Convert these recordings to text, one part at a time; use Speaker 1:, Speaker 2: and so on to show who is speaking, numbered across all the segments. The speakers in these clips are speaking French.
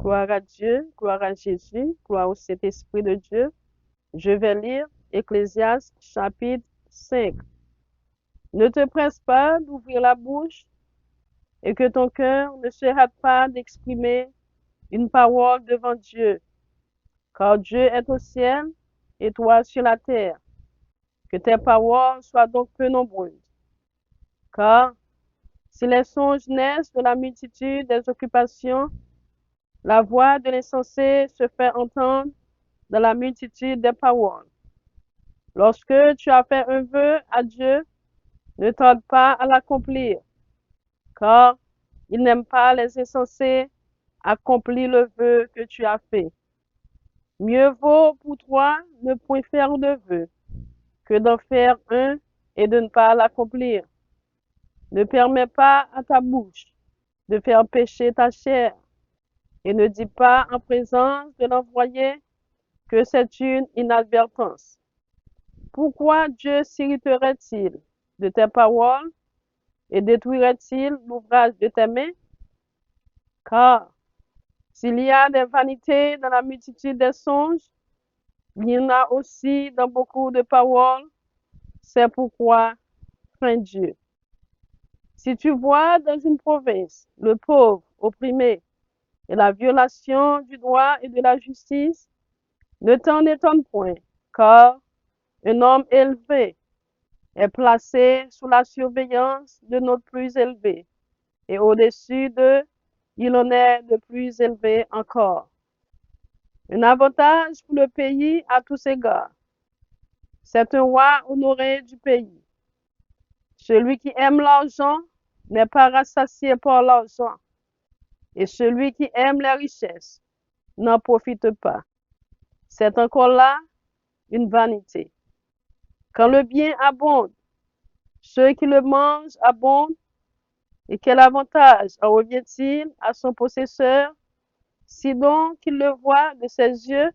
Speaker 1: Gloire à Dieu, gloire à Jésus, gloire au Saint-Esprit de Dieu. Je vais lire Ecclésiaste chapitre 5. Ne te presse pas d'ouvrir la bouche et que ton cœur ne se hâte pas d'exprimer une parole devant Dieu, car Dieu est au ciel et toi sur la terre. Que tes paroles soient donc peu nombreuses, car si les songes naissent de la multitude des occupations, la voix de l'insensé se fait entendre dans la multitude des paroles. Lorsque tu as fait un vœu à Dieu, ne tarde pas à l'accomplir, car il n'aime pas les insensés. Accomplis le vœu que tu as fait. Mieux vaut pour toi ne point faire de vœu que d'en faire un et de ne pas l'accomplir. Ne permets pas à ta bouche de faire pécher ta chair, et ne dis pas en présence de l'envoyé que c'est une inadvertance. Pourquoi Dieu s'irriterait-il de tes paroles et détruirait-il l'ouvrage de tes mains? Car s'il y a des vanités dans la multitude des songes, il y en a aussi dans beaucoup de paroles. C'est pourquoi crains Dieu. Si tu vois dans une province le pauvre opprimé et la violation du droit et de la justice, ne t'en étonne point, car un homme élevé est placé sous la surveillance de notre plus élevé, et au-dessus d'eux, il en est de plus élevé encore. Un avantage pour le pays à tous égards. C'est un roi honoré du pays. Celui qui aime l'argent n'est pas rassasié par l'argent, et celui qui aime les richesses n'en profite pas. C'est encore là une vanité. Quand le bien abonde, ceux qui le mangent abondent, et quel avantage en revient-il à son possesseur, si donc il le voit de ses yeux?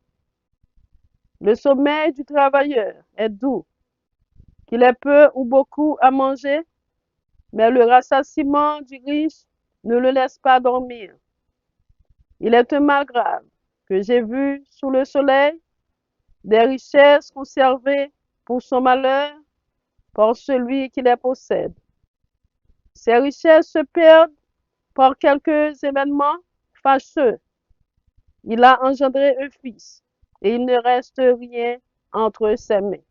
Speaker 1: Le sommeil du travailleur est doux, qu'il ait peu ou beaucoup à manger, mais le rassasiement du riche ne le laisse pas dormir. Il est un mal grave que j'ai vu sous le soleil, des richesses conservées pour son malheur par celui qui les possède. Ces richesses se perdent par quelques événements fâcheux. Il a engendré un fils, et il ne reste rien entre ses mains.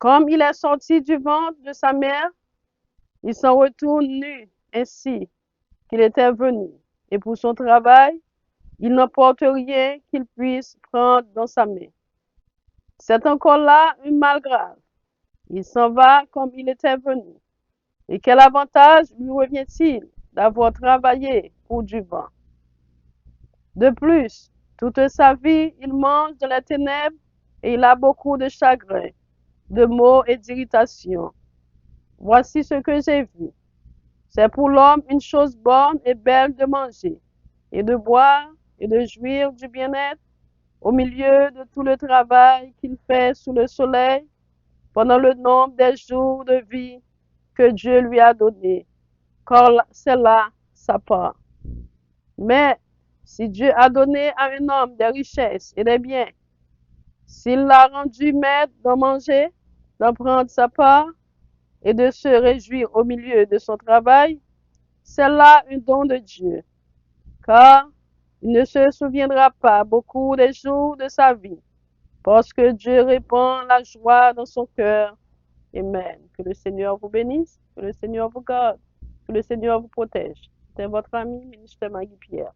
Speaker 1: Comme il est sorti du ventre de sa mère, il s'en retourne nu, ainsi qu'il était venu, et pour son travail, il n'emporte rien qu'il puisse prendre dans sa main. C'est encore là un mal grave. Il s'en va comme il était venu. Et quel avantage lui revient-il d'avoir travaillé pour du vent? De plus, toute sa vie, il mange dans les ténèbres et il a beaucoup de chagrin, de maux et d'irritation. Voici ce que j'ai vu. C'est pour l'homme une chose bonne et belle de manger, et de boire, et de jouir du bien-être, au milieu de tout le travail qu'il fait sous le soleil, pendant le nombre des jours de vie que Dieu lui a donné, car c'est là sa part. Mais si Dieu a donné à un homme des richesses et des biens, s'il l'a rendu maître d'en manger, d'en prendre sa part et de se réjouir au milieu de son travail, c'est là un don de Dieu, car il ne se souviendra pas beaucoup des jours de sa vie, parce que Dieu répand la joie dans son cœur. Amen. Que le Seigneur vous bénisse, que le Seigneur vous garde, que le Seigneur vous protège. C'est votre ami, ministre Maggie Pierre.